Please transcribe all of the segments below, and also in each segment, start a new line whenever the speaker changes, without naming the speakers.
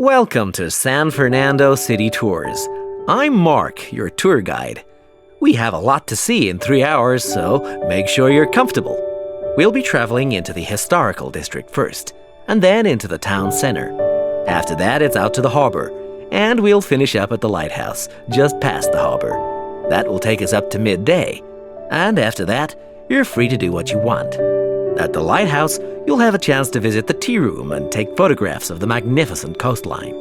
Welcome to San Fernando City Tours. I'm Mark, your tour guide. We have a lot to see in 3 hours, so make sure you're comfortable. We'll be traveling into the historical district first, and then into the town center. After that, it's out to the harbor, and we'll finish up at the lighthouse, just past the harbor. That will take us up to midday, and after that, you're free to do what you want. At the lighthouse, you'll have a chance to visit the tea room and take photographs of the magnificent coastline.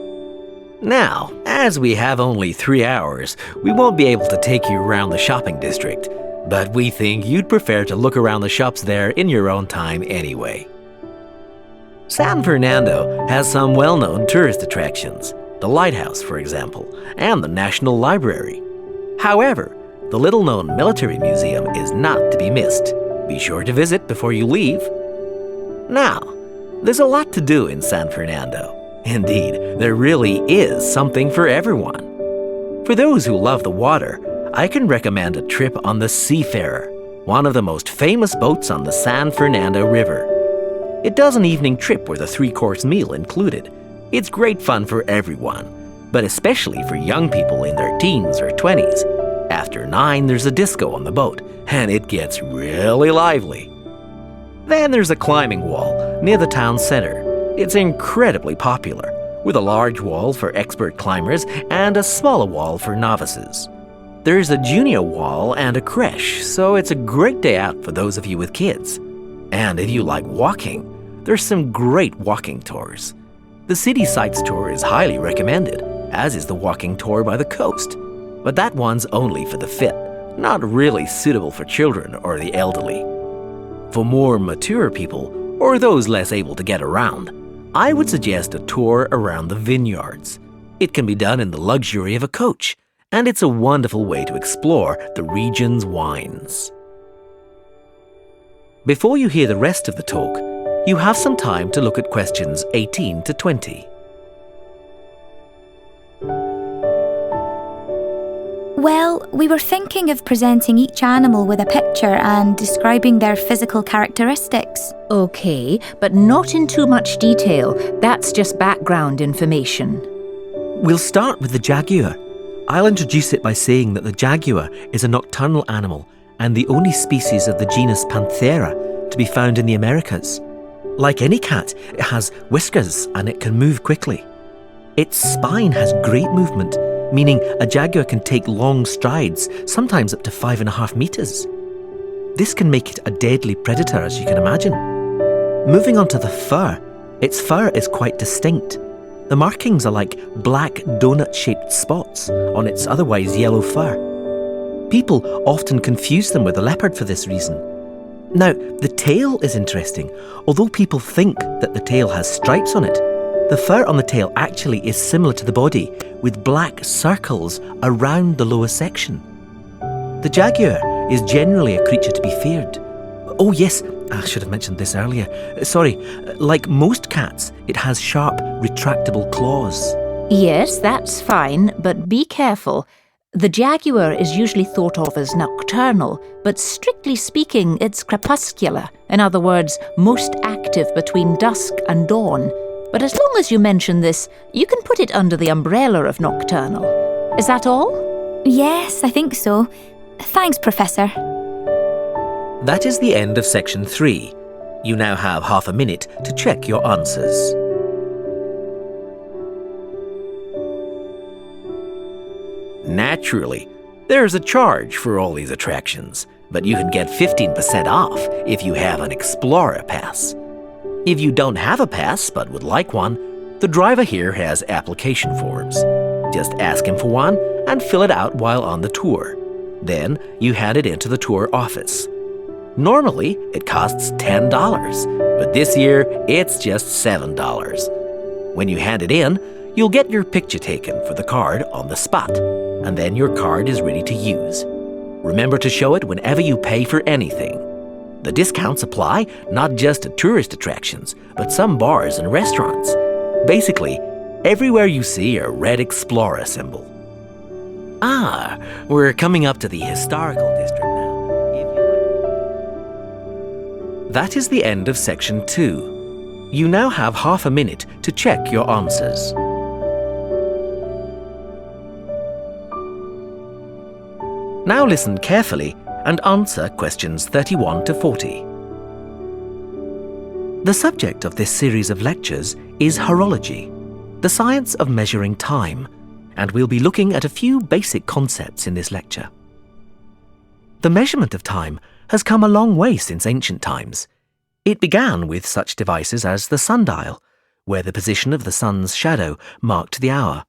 Now, as we have only 3 hours, we won't be able to take you around the shopping district, but we think you'd prefer to look around the shops there in your own time anyway. San Fernando has some well-known tourist attractions, the lighthouse, for example, and the National Library. However, the little-known military museum is not to be missed. Be sure to visit before you leave. Now, there's a lot to do in San Fernando. Indeed, there really is something for everyone. For those who love the water, I can recommend a trip on the Seafarer, one of the most famous boats on the San Fernando River. It does an evening trip with a 3-course meal included. It's great fun for everyone, but especially for young people in their teens or 20s. After 9, there's a disco on the boat, and it gets really lively. Then there's a climbing wall near the town center. It's incredibly popular, with a large wall for expert climbers and a smaller wall for novices. There's a junior wall and a creche, so it's a great day out for those of you with kids. And if you like walking, there's some great walking tours. The City Sights tour is highly recommended, as is the walking tour by the coast. But that one's only for the fit, not really suitable for children or the elderly. For more mature people, or those less able to get around, I would suggest a tour around the vineyards. It can be done in the luxury of a coach, and it's a wonderful way to explore the region's wines. Before you hear the rest of the talk, you have some time to look at questions 18 to 20.
Well, we were thinking of presenting each animal with a picture and describing their physical characteristics.
Okay, but not in too much detail. That's just background information.
We'll start with the jaguar. I'll introduce it by saying that the jaguar is a nocturnal animal and the only species of the genus Panthera to be found in the Americas. Like any cat, it has whiskers and it can move quickly. Its spine has great movement, meaning a jaguar can take long strides, sometimes up to 5.5 meters. This can make it a deadly predator, as you can imagine. Moving on to the fur, its fur is quite distinct. The markings are like black donut-shaped spots on its otherwise yellow fur. People often confuse them with a leopard for this reason. Now, the tail is interesting. Although people think that the tail has stripes on it, the fur on the tail actually is similar to the body, with black circles around the lower section. The jaguar is generally a creature to be feared. Oh yes, I should have mentioned this earlier. Sorry, like most cats, it has sharp, retractable claws.
Yes, that's fine, but be careful. The jaguar is usually thought of as nocturnal, but strictly speaking, it's crepuscular. In other words, most active between dusk and dawn. But as long as you mention this, you can put it under the umbrella of nocturnal. Is that all?
Yes, I think so. Thanks, Professor.
That is the end of section 3. You now have half a minute to check your answers. Naturally, there's a charge for all these attractions, but you can get 15% off if you have an Explorer Pass. If you don't have a pass but would like one, the driver here has application forms. Just ask him for one and fill it out while on the tour. Then you hand it into the tour office. Normally, it costs $10, but this year it's just $7. When you hand it in, you'll get your picture taken for the card on the spot, and then your card is ready to use. Remember to show it whenever you pay for anything. The discounts apply not just to tourist attractions, but some bars and restaurants. Basically, everywhere you see a red Explorer symbol. We're coming up to the historical district now. That is the end of section 2. You now have half a minute to check your answers. Now listen carefully and answer questions 31 to 40. The subject of this series of lectures is horology, the science of measuring time, and we'll be looking at a few basic concepts in this lecture. The measurement of time has come a long way since ancient times. It began with such devices as the sundial, where the position of the sun's shadow marked the hour.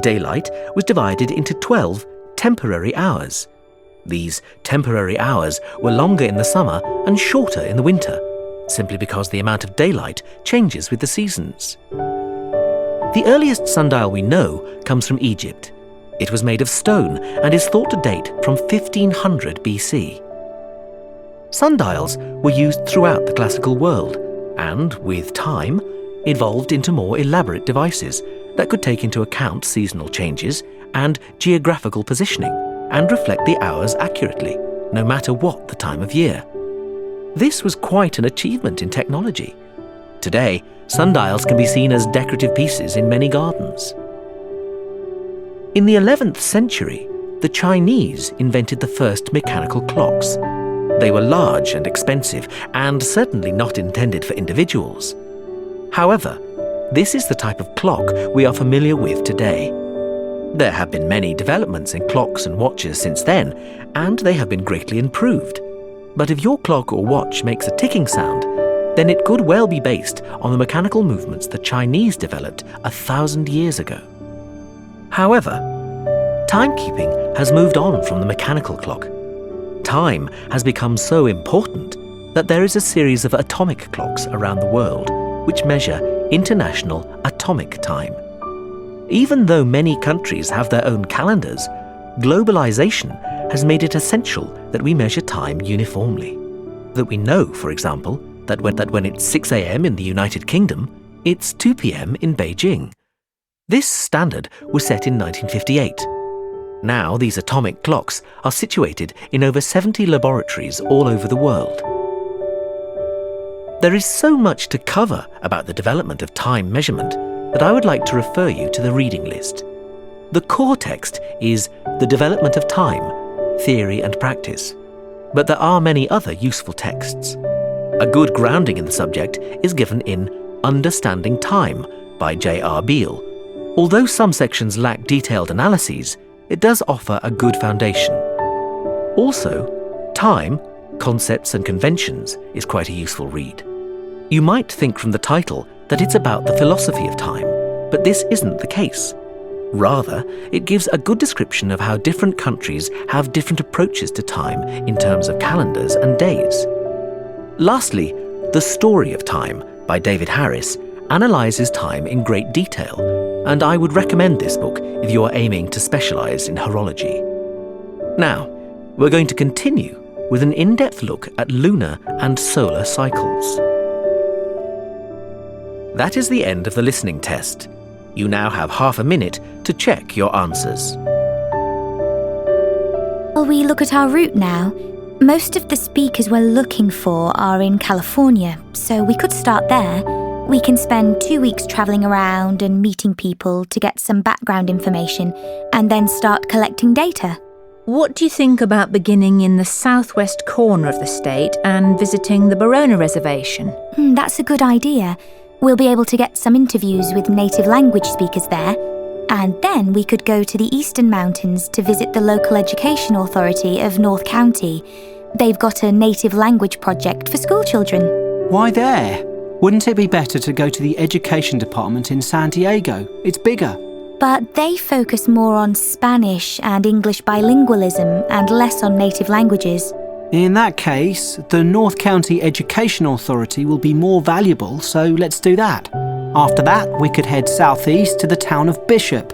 Daylight was divided into 12 temporary hours. These temporary hours were longer in the summer and shorter in the winter, simply because the amount of daylight changes with the seasons. The earliest sundial we know comes from Egypt. It was made of stone and is thought to date from 1500 BC. Sundials were used throughout the classical world and, with time, evolved into more elaborate devices that could take into account seasonal changes and geographical positioning and reflect the hours accurately, no matter what the time of year. This was quite an achievement in technology. Today, sundials can be seen as decorative pieces in many gardens. In the 11th century, the Chinese invented the first mechanical clocks. They were large and expensive, and certainly not intended for individuals. However, this is the type of clock we are familiar with today. There have been many developments in clocks and watches since then, and they have been greatly improved. But if your clock or watch makes a ticking sound, then it could well be based on the mechanical movements the Chinese developed 1,000 years ago. However, timekeeping has moved on from the mechanical clock. Time has become so important that there is a series of atomic clocks around the world which measure international atomic time. Even though many countries have their own calendars, globalization has made it essential that we measure time uniformly. That we know, for example, that when it's 6 a.m. in the United Kingdom, it's 2 p.m. in Beijing. This standard was set in 1958. Now these atomic clocks are situated in over 70 laboratories all over the world. There is so much to cover about the development of time measurement that I would like to refer you to the reading list. The core text is The Development of Time, Theory and Practice, but there are many other useful texts. A good grounding in the subject is given in Understanding Time by J.R. Beale. Although some sections lack detailed analyses, it does offer a good foundation. Also, Time, Concepts and Conventions is quite a useful read. You might think from the title that it's about the philosophy of time, but this isn't the case. Rather, it gives a good description of how different countries have different approaches to time in terms of calendars and days. Lastly, The Story of Time by David Harris analyses time in great detail, and I would recommend this book if you are aiming to specialize in horology. Now, we're going to continue with an in-depth look at lunar and solar cycles. That is the end of the listening test. You now have half a minute to check your answers.
Will we look at our route now? Most of the speakers we're looking for are in California, so we could start there. We can spend 2 weeks travelling around and meeting people to get some background information, and then start collecting data.
What do you think about beginning in the southwest corner of the state and visiting the Barona Reservation?
That's a good idea. We'll be able to get some interviews with native language speakers there, and then we could go to the Eastern Mountains to visit the local education authority of North County. They've got a native language project for school children.
Why there? Wouldn't it be better to go to the education department in San Diego? It's bigger.
But they focus more on Spanish and English bilingualism and less on native languages.
In that case, the North County Education Authority will be more valuable, so let's do that. After that, we could head southeast to the town of Bishop.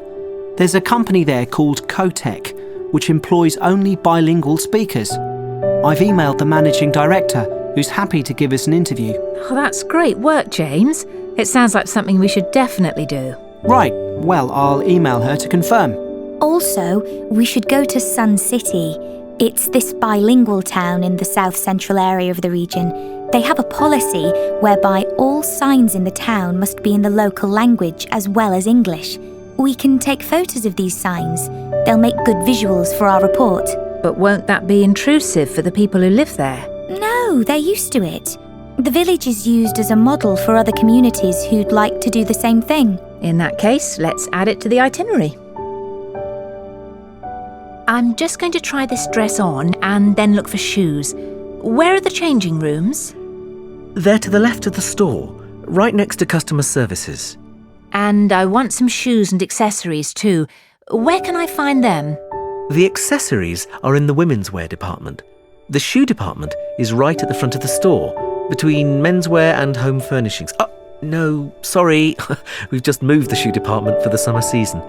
There's a company there called Cotec, which employs only bilingual speakers. I've emailed the managing director, who's happy to give us an interview.
Oh, that's great work, James. It sounds like something we should definitely do.
Right, well, I'll email her to confirm.
Also, we should go to Sun City. It's this bilingual town in the south-central area of the region. They have a policy whereby all signs in the town must be in the local language as well as English. We can take photos of these signs. They'll make good visuals for our report.
But won't that be intrusive for the people who live there?
No, they're used to it. The village is used as a model for other communities who'd like to do the same thing.
In that case, let's add it to the itinerary. I'm just going to try this dress on and then look for shoes. Where are the changing rooms?
They're to the left of the store, right next to customer services.
And I want some shoes and accessories too. Where can I find them?
The accessories are in the women's wear department. The shoe department is right at the front of the store, between menswear and home furnishings. Oh, no, sorry. We've just moved the shoe department for the summer season.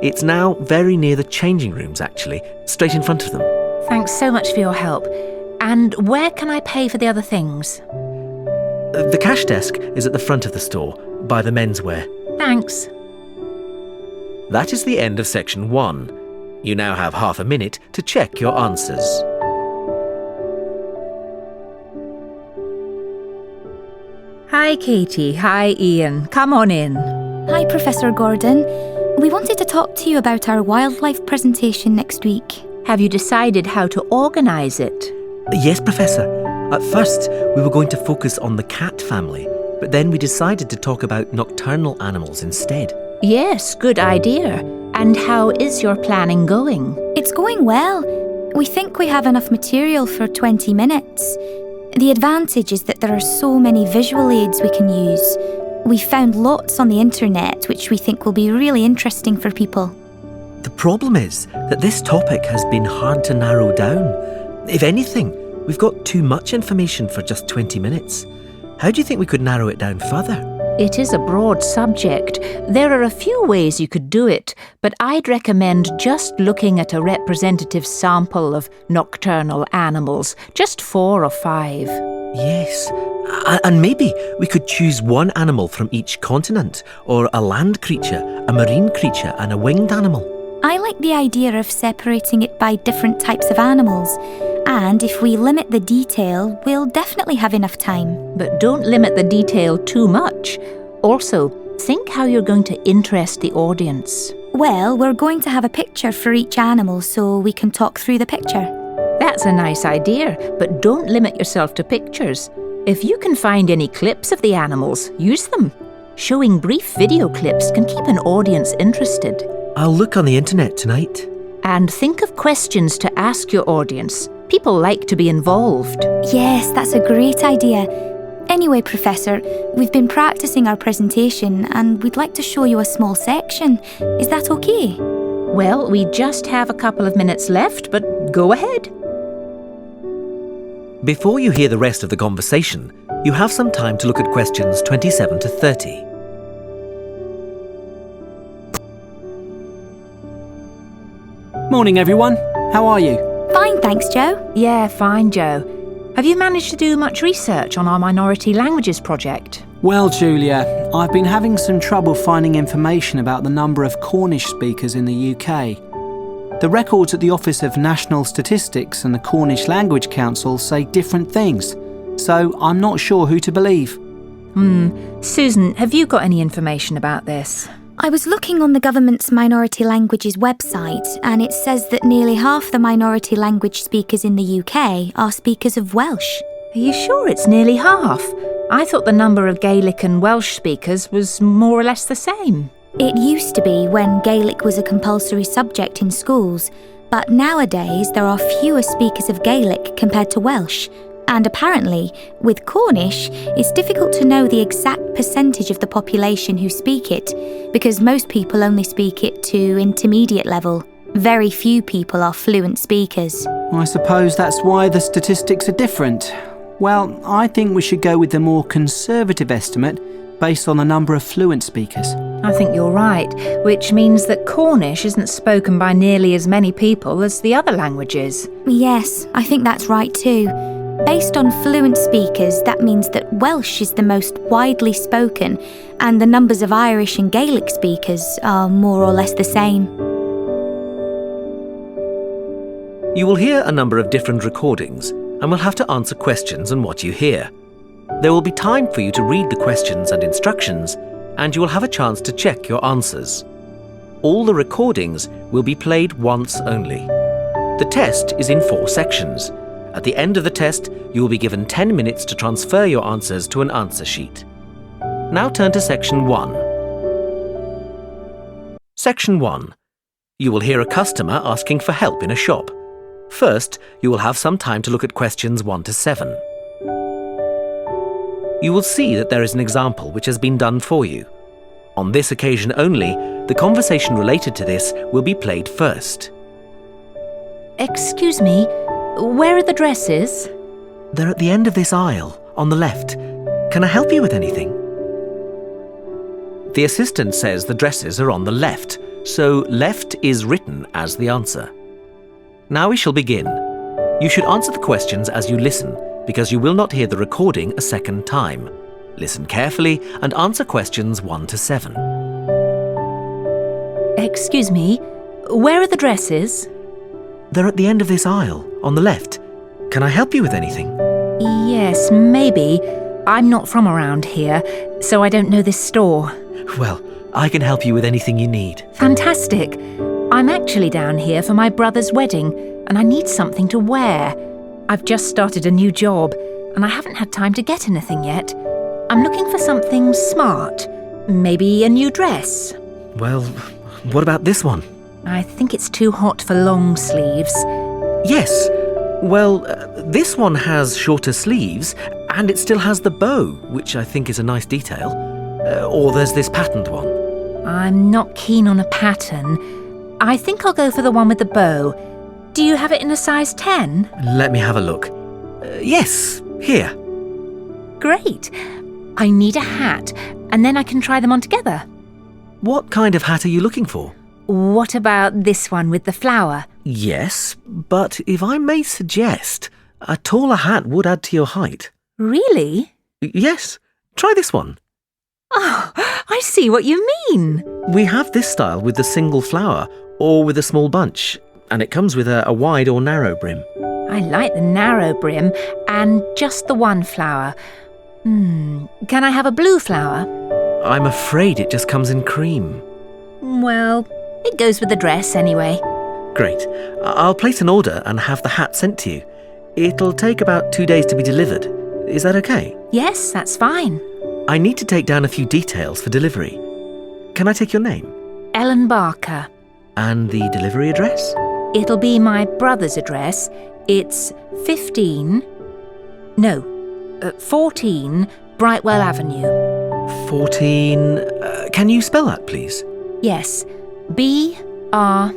It's now very near the changing rooms, actually, straight in front of them.
Thanks so much for your help. And where can I pay for the other things?
The cash desk is at the front of the store, by the menswear.
Thanks.
That is the end of section 1. You now have half a minute to check your answers.
Hi, Katie. Hi, Ian. Come on in.
Hi, Professor Gordon. We wanted to talk to you about our wildlife presentation next week.
Have you decided how to organise it?
Yes, Professor. At first, we were going to focus on the cat family, but then we decided to talk about nocturnal animals instead.
Yes, good idea. And how is your planning going?
It's going well. We think we have enough material for 20 minutes. The advantage is that there are so many visual aids we can use. We found lots on the internet which we think will be really interesting for people.
The problem is that this topic has been hard to narrow down. If anything, we've got too much information for just 20 minutes. How do you think we could narrow it down further?
It is a broad subject. There are a few ways you could do it, but I'd recommend just looking at a representative sample of nocturnal animals, just 4 or 5.
Yes, and maybe we could choose one animal from each continent, or a land creature, a marine creature, and a winged animal.
I like the idea of separating it by different types of animals. And if we limit the detail, we'll definitely have enough time.
But don't limit the detail too much. Also, think how you're going to interest the audience.
Well, we're going to have a picture for each animal so we can talk through the picture.
That's a nice idea, but don't limit yourself to pictures. If you can find any clips of the animals, use them. Showing brief video clips can keep an audience interested.
I'll look on the internet tonight.
And think of questions to ask your audience. People like to be involved.
Yes, that's a great idea. Anyway, Professor, we've been practicing our presentation and we'd like to show you a small section. Is that okay?
Well, we just have a couple of minutes left, but go ahead.
Before you hear the rest of the conversation, you have some time to look at questions 27 to 30.
Morning, everyone. How are you?
Fine, thanks, Joe.
Yeah, fine, Joe. Have you managed to do much research on our minority languages project?
Well, Julia, I've been having some trouble finding information about the number of Cornish speakers in the UK. The records at the Office of National Statistics and the Cornish Language Council say different things, so I'm not sure who to believe.
Susan, have you got any information about this?
I was looking on the government's minority languages website and it says that nearly half the minority language speakers in the UK are speakers of Welsh.
Are you sure it's nearly half? I thought the number of Gaelic and Welsh speakers was more or less the same.
It used to be when Gaelic was a compulsory subject in schools, but nowadays there are fewer speakers of Gaelic compared to Welsh. And apparently, with Cornish, it's difficult to know the exact percentage of the population who speak it, because most people only speak it to intermediate level. Very few people are fluent speakers.
I suppose that's why the statistics are different. Well, I think we should go with the more conservative estimate based on the number of fluent speakers.
I think you're right, which means that Cornish isn't spoken by nearly as many people as the other languages.
Yes, I think that's right too. Based on fluent speakers, that means that Welsh is the most widely spoken, and the numbers of Irish and Gaelic speakers are more or less the same.
You will hear a number of different recordings and will have to answer questions on what you hear. There will be time for you to read the questions and instructions, and you will have a chance to check your answers. All the recordings will be played once only.
The test is in 4 sections. At the end of the test, you will be given 10 minutes to transfer your answers to an answer sheet. Now turn to Section 1. Section 1. You will hear a customer asking for help in a shop. First, you will have some time to look at questions 1 to 7. You will see that there is an example which has been done for you. On this occasion only, the conversation related to this will be played first.
Excuse me, where are the dresses?
They're at the end of this aisle, on the left. Can I help you with anything?
The assistant says the dresses are on the left, so left is written as the answer. Now we shall begin. You should answer the questions as you listen, because you will not hear the recording a second time. Listen carefully and answer questions 1 to 7.
Excuse me, where are the dresses?
They're at the end of this aisle, on the left. Can I help you with anything?
Yes, maybe. I'm not from around here, so I don't know this store.
Well, I can help you with anything you need.
Fantastic. I'm actually down here for my brother's wedding, and I need something to wear. I've just started a new job, and I haven't had time to get anything yet. I'm looking for something smart. Maybe a new dress.
Well, what about this one?
I think it's too hot for long sleeves.
Yes. Well, this one has shorter sleeves, and it still has the bow, which I think is a nice detail. Or there's this patterned one.
I'm not keen on a pattern. I think I'll go for the one with the bow. Do you have it in a size 10?
Let me have a look. Yes, here.
Great. I need a hat, and then I can try them on together.
What kind of hat are you looking for?
What about this one with the flower?
Yes, but if I may suggest, a taller hat would add to your height.
Really?
Yes, try this one.
Oh, I see what you mean.
We have this style with the single flower or with a small bunch, and it comes with a wide or narrow brim.
I like the narrow brim and just the one flower. Can I have a blue flower?
I'm afraid it just comes in cream.
Well, it goes with the dress anyway.
Great. I'll place an order and have the hat sent to you. It'll take about 2 days to be delivered. Is that okay?
Yes, that's fine.
I need to take down a few details for delivery. Can I take your name?
Ellen Barker.
And the delivery address?
It'll be my brother's address. It's 14 Brightwell Avenue.
14... can you spell that, please?
Yes. BRIGHTWELL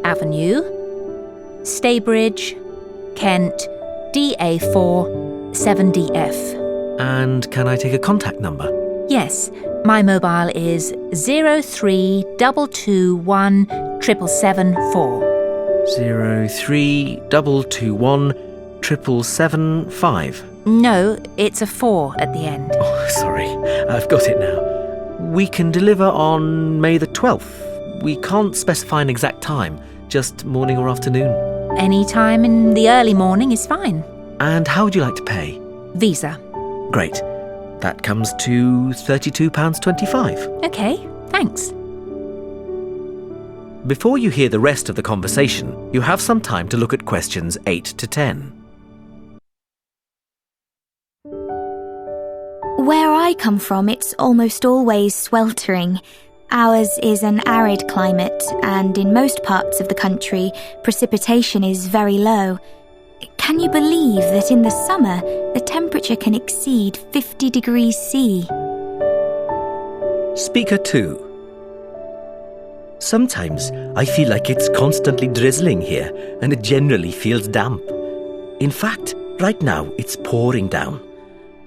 Avenue, Staybridge, Kent, DA4 7DF.
And can I take a contact number?
Yes, my mobile is 03221 7774.
03221 7775.
No, it's a 4 at the end.
Oh, sorry. I've got it now. We can deliver on May the 12th. We can't specify an exact time, just morning or afternoon.
Any time in the early morning is fine.
And how would you like to pay?
Visa.
Great. That comes to £32.25.
Okay, thanks.
Before you hear the rest of the conversation, you have some time to look at questions 8 to 10.
Where I come from, it's almost always sweltering. Ours is an arid climate, and in most parts of the country, precipitation is very low. Can you believe that in the summer, the temperature can exceed 50 degrees C?
Speaker 2.
Sometimes I feel like it's constantly drizzling here, and it generally feels damp. In fact, right now it's pouring down.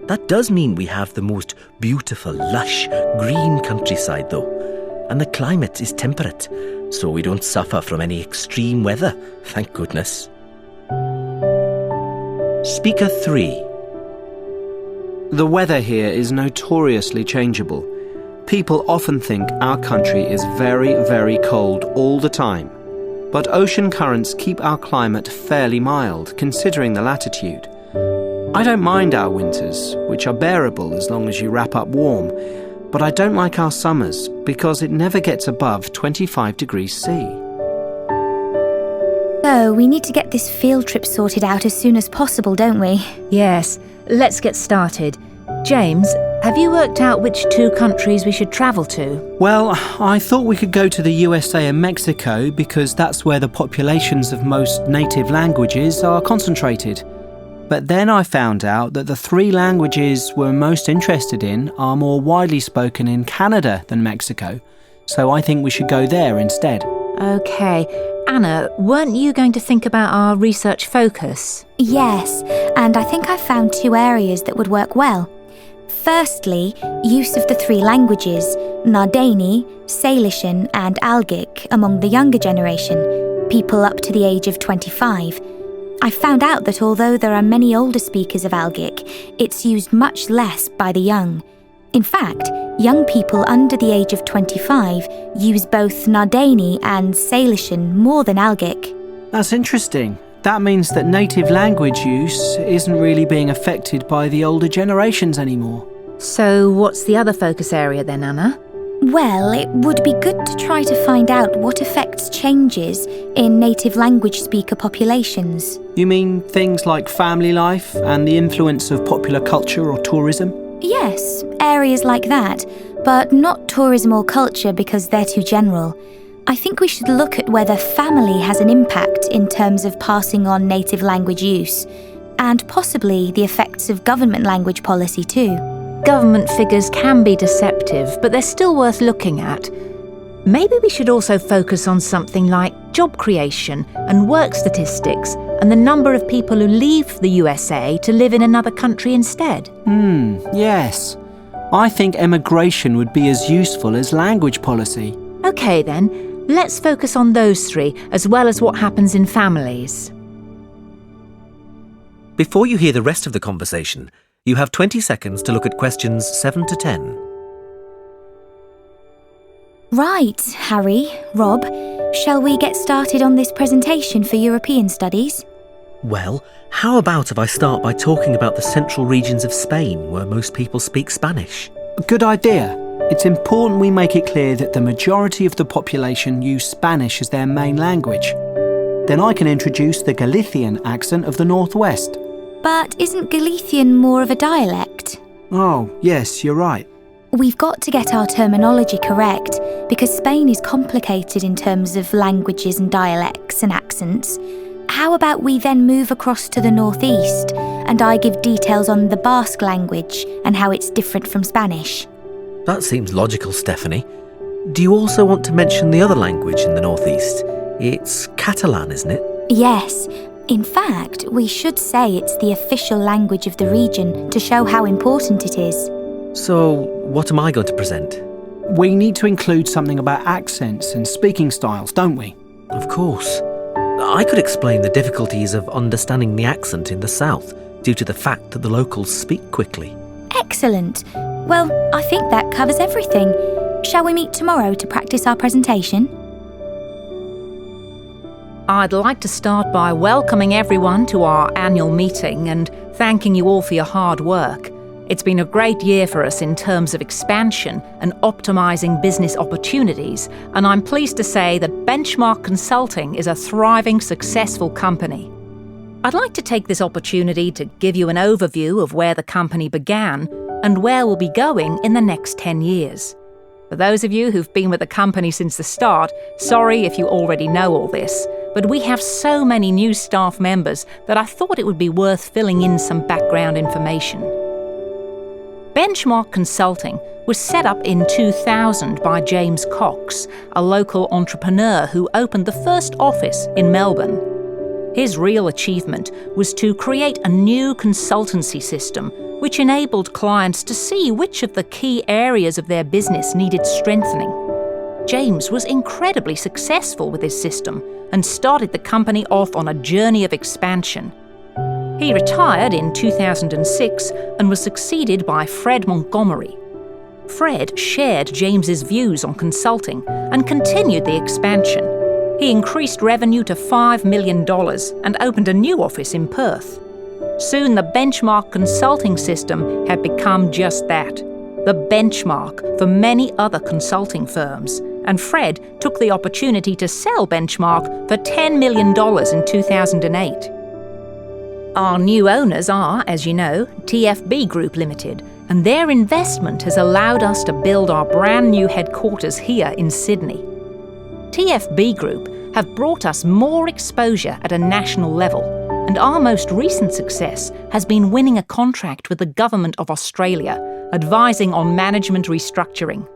That does mean we have the most beautiful, lush, green countryside though, and the climate is temperate, so we don't suffer from any extreme weather, thank goodness.
Speaker 3.
The weather here is notoriously changeable. People often think our country is very, very cold all the time. But ocean currents keep our climate fairly mild, considering the latitude. I don't mind our winters, which are bearable as long as you wrap up warm. but I don't like our summers because it never gets above 25 degrees C.
So we need to get this field trip sorted out as soon as possible, don't we?
Yes, let's get started. James, have you worked out which 2 countries we should travel to?
Well, I thought we could go to the USA and Mexico because that's where the populations of most native languages are concentrated. But then I found out that the 3 languages we're most interested in are more widely spoken in Canada than Mexico, so I think we should go there instead.
Okay. Anna, weren't you going to think about our research focus?
Yes, and I think I've found 2 areas that would work well. Firstly, use of the 3 languages, Nardini, Salishan and Algic among the younger generation, people up to the age of 25. I found out that although there are many older speakers of Algic, it's used much less by the young. In fact, young people under the age of 25 use both Nardini and Salishan more than Algic.
That's interesting. That means that native language use isn't really being affected by the older generations anymore.
So what's the other focus area then, Anna?
Well, it would be good to try to find out what affects changes in native language speaker populations.
You mean things like family life and the influence of popular culture or tourism?
Yes, areas like that, but not tourism or culture because they're too general. I think we should look at whether family has an impact in terms of passing on native language use, and possibly the effects of government language policy too.
Government figures can be deceptive, but they're still worth looking at. Maybe we should also focus on something like job creation and work statistics and the number of people who leave the USA to live in another country instead.
Yes. I think emigration would be as useful as language policy.
Okay then, let's focus on those 3 as well as what happens in families.
Before you hear the rest of the conversation, you have 20 seconds to look at questions 7 to 10.
Right, Harry, Rob, shall we get started on this presentation for European studies?
Well, how about if I start by talking about the central regions of Spain where most people speak Spanish?
Good idea. It's important we make it clear that the majority of the population use Spanish as their main language. Then I can introduce the Galician accent of the Northwest.
But isn't Galician more of a dialect?
Oh, yes, you're right.
We've got to get our terminology correct because Spain is complicated in terms of languages and dialects and accents. How about we then move across to the northeast and I give details on the Basque language and how it's different from Spanish?
That seems logical, Stephanie. Do you also want to mention the other language in the northeast? It's Catalan, isn't it?
Yes. In fact, we should say it's the official language of the region to show how important it is.
So, what am I going to present?
We need to include something about accents and speaking styles, don't we?
Of course. I could explain the difficulties of understanding the accent in the south due to the fact that the locals speak quickly.
Excellent. Well, I think that covers everything. Shall we meet tomorrow to practice our presentation?
I'd like to start by welcoming everyone to our annual meeting and thanking you all for your hard work. It's been a great year for us in terms of expansion and optimizing business opportunities, and I'm pleased to say that Benchmark Consulting is a thriving, successful company. I'd like to take this opportunity to give you an overview of where the company began and where we'll be going in the next 10 years. For those of you who've been with the company since the start, sorry if you already know all this, but we have so many new staff members that I thought it would be worth filling in some background information. Benchmark Consulting was set up in 2000 by James Cox, a local entrepreneur who opened the first office in Melbourne. His real achievement was to create a new consultancy system which enabled clients to see which of the key areas of their business needed strengthening. James was incredibly successful with his system and started the company off on a journey of expansion. He retired in 2006 and was succeeded by Fred Montgomery. Fred shared James's views on consulting and continued the expansion. He increased revenue to $5 million and opened a new office in Perth. Soon the Benchmark Consulting system had become just that. the benchmark for many other consulting firms, and Fred took the opportunity to sell Benchmark for $10 million in 2008. Our new owners are, as you know, TFB Group Limited, and their investment has allowed us to build our brand new headquarters here in Sydney. TFB Group have brought us more exposure at a national level, and our most recent success has been winning a contract with the Government of Australia, advising on management restructuring.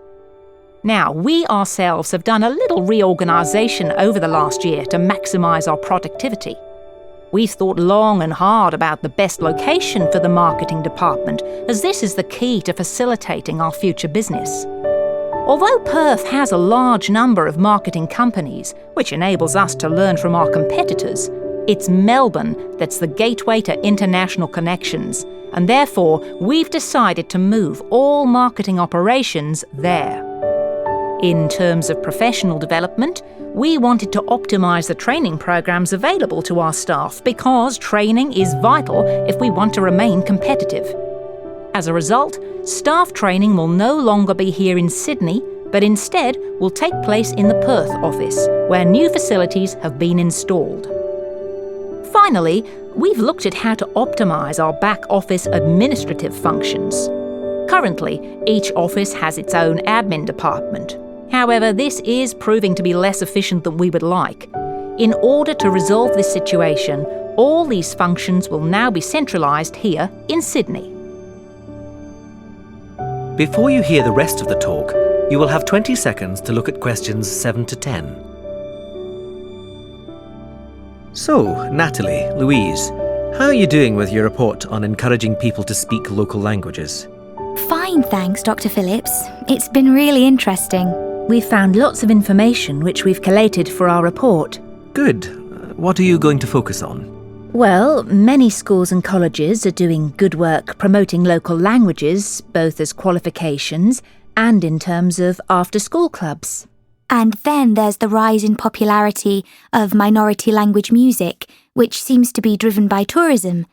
Now, we ourselves have done a little reorganisation over the last year to maximise our productivity. We've thought long and hard about the best location for the marketing department, as this is the key to facilitating our future business. Although Perth has a large number of marketing companies, which enables us to learn from our competitors, it's Melbourne that's the gateway to international connections, and therefore we've decided to move all marketing operations there. In terms of professional development, we wanted to optimise the training programs available to our staff because training is vital if we want to remain competitive. As a result, staff training will no longer be here in Sydney, but instead will take place in the Perth office, where new facilities have been installed. Finally, we've looked at how to optimise our back office administrative functions. Currently, each office has its own admin department. However, this is proving to be less efficient than we would like. In order to resolve this situation, all these functions will now be centralised here in Sydney.
Before you hear the rest of the talk, you will have 20 seconds to look at questions 7 to 10. So, Natalie, Louise, how are you doing with your report on encouraging people to speak local languages?
Fine, thanks, Dr. Phillips. It's been really interesting.
We've found lots of information which we've collated for our report.
Good. What are you going to focus on?
Well, many schools and colleges are doing good work promoting local languages, both as qualifications and in terms of after-school clubs.
And then there's the rise in popularity of minority language music, which seems to be driven by tourism.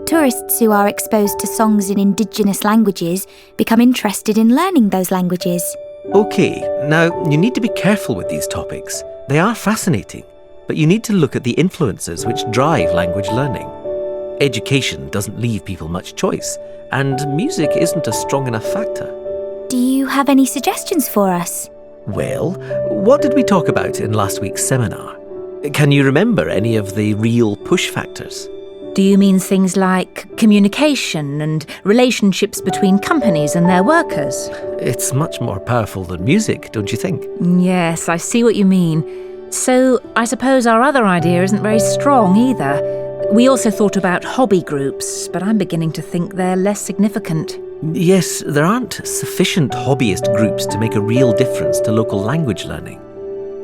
Tourists who are exposed to songs in indigenous languages become interested in learning those languages.
OK, now you need to be careful with these topics. They are fascinating, but you need to look at the influences which drive language learning. Education doesn't leave people much choice, and music isn't a strong enough factor.
Do you have any suggestions for us?
Well, what did we talk about in last week's seminar? Can you remember any of the real push factors?
Do you mean things like communication and relationships between companies and their workers?
It's much more powerful than music, don't you think?
Yes, I see what you mean. So I suppose our other idea isn't very strong either. We also thought about hobby groups, but I'm beginning to think they're less significant.
Yes, there aren't sufficient hobbyist groups to make a real difference to local language learning.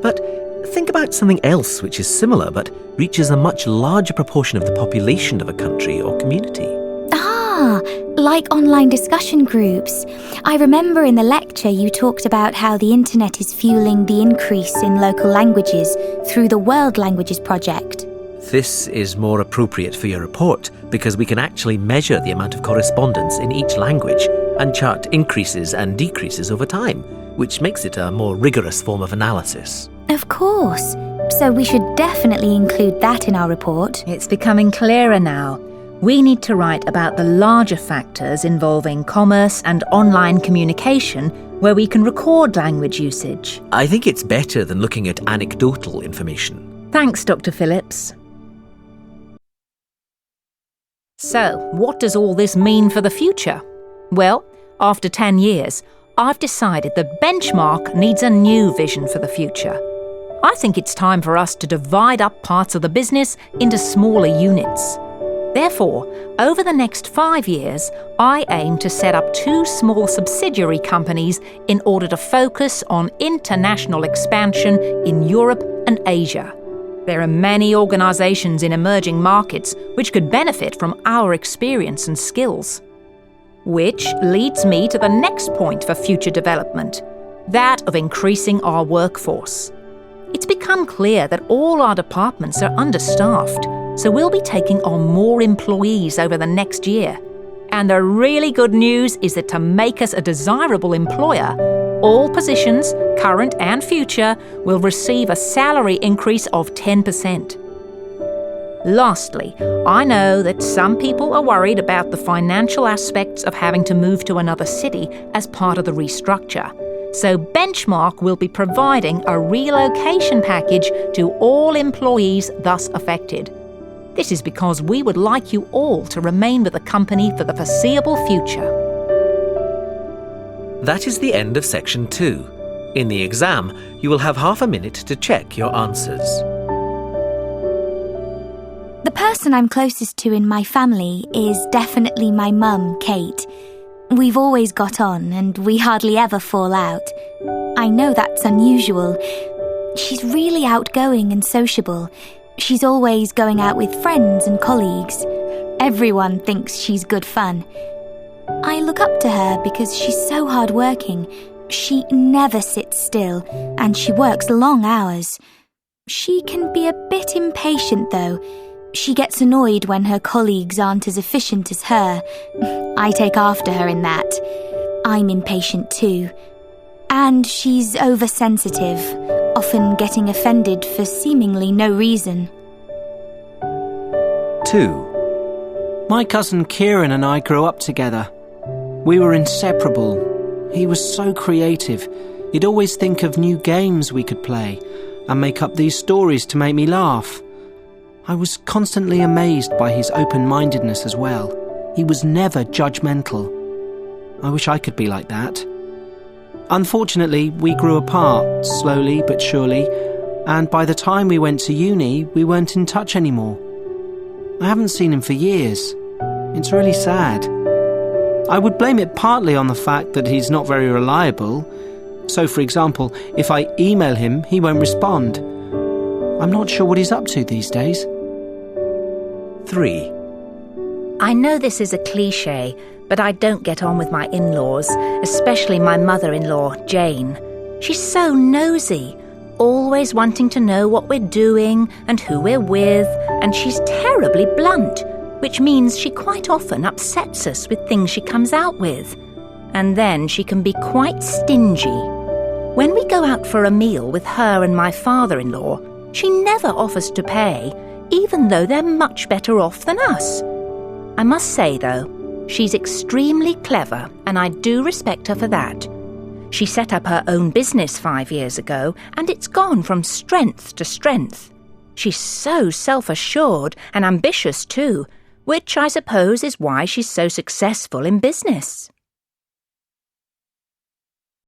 But think about something else which is similar but reaches a much larger proportion of the population of a country or community.
Ah, like online discussion groups. I remember in the lecture you talked about how the internet is fueling the increase in local languages through the World Languages Project.
This is more appropriate for your report because we can actually measure the amount of correspondence in each language and chart increases and decreases over time, which makes it a more rigorous form of analysis.
Of course. So we should definitely include that in our report.
It's becoming clearer now. We need to write about the larger factors involving commerce and online communication where we can record language usage.
I think it's better than looking at anecdotal information.
Thanks, Dr. Phillips. So, what does all this mean for the future? Well, after 10 years, I've decided that Benchmark needs a new vision for the future. I think it's time for us to divide up parts of the business into smaller units. Therefore, over the next 5 years, I aim to set up 2 small subsidiary companies in order to focus on international expansion in Europe and Asia. There are many organisations in emerging markets which could benefit from our experience and skills. Which leads me to the next point for future development, that of increasing our workforce. It's become clear that all our departments are understaffed, so we'll be taking on more employees over the next year. And the really good news is that to make us a desirable employer, all positions, current and future, will receive a salary increase of 10%. Lastly, I know that some people are worried about the financial aspects of having to move to another city as part of the restructure. So Benchmark will be providing a relocation package to all employees thus affected. This is because we would like you all to remain with the company for the foreseeable future.
That is the end of section 2. In the exam, you will have half a minute to check your answers.
The person I'm closest to in my family is definitely my mum, Kate. We've always got on and we hardly ever fall out. I know that's unusual. She's really outgoing and sociable. She's always going out with friends and colleagues. Everyone thinks she's good fun. I look up to her because she's so hardworking. She never sits still and she works long hours. She can be a bit impatient though. She gets annoyed when her colleagues aren't as efficient as her. I take after her in that. I'm impatient too. And she's oversensitive, often getting offended for seemingly no reason.
2.
My cousin Kieran and I grew up together. We were inseparable. He was so creative. He'd always think of new games we could play and make up these stories to make me laugh. I was constantly amazed by his open-mindedness as well. He was never judgmental. I wish I could be like that. Unfortunately, we grew apart, slowly but surely, and by the time we went to uni, we weren't in touch anymore. I haven't seen him for years. It's really sad. I would blame it partly on the fact that he's not very reliable. So, for example, if I email him, he won't respond. I'm not sure what he's up to these days.
3.
I know this is a cliché, but I don't get on with my in-laws, especially my mother-in-law, Jane. She's so nosy, always wanting to know what we're doing and who we're with, and she's terribly blunt, which means she quite often upsets us with things she comes out with. And then she can be quite stingy. When we go out for a meal with her and my father-in-law, she never offers to pay, even though they're much better off than us. I must say, though, she's extremely clever, and I do respect her for that. She set up her own business 5 years ago, and it's gone from strength to strength. She's so self-assured and ambitious too, which I suppose is why she's so successful in business.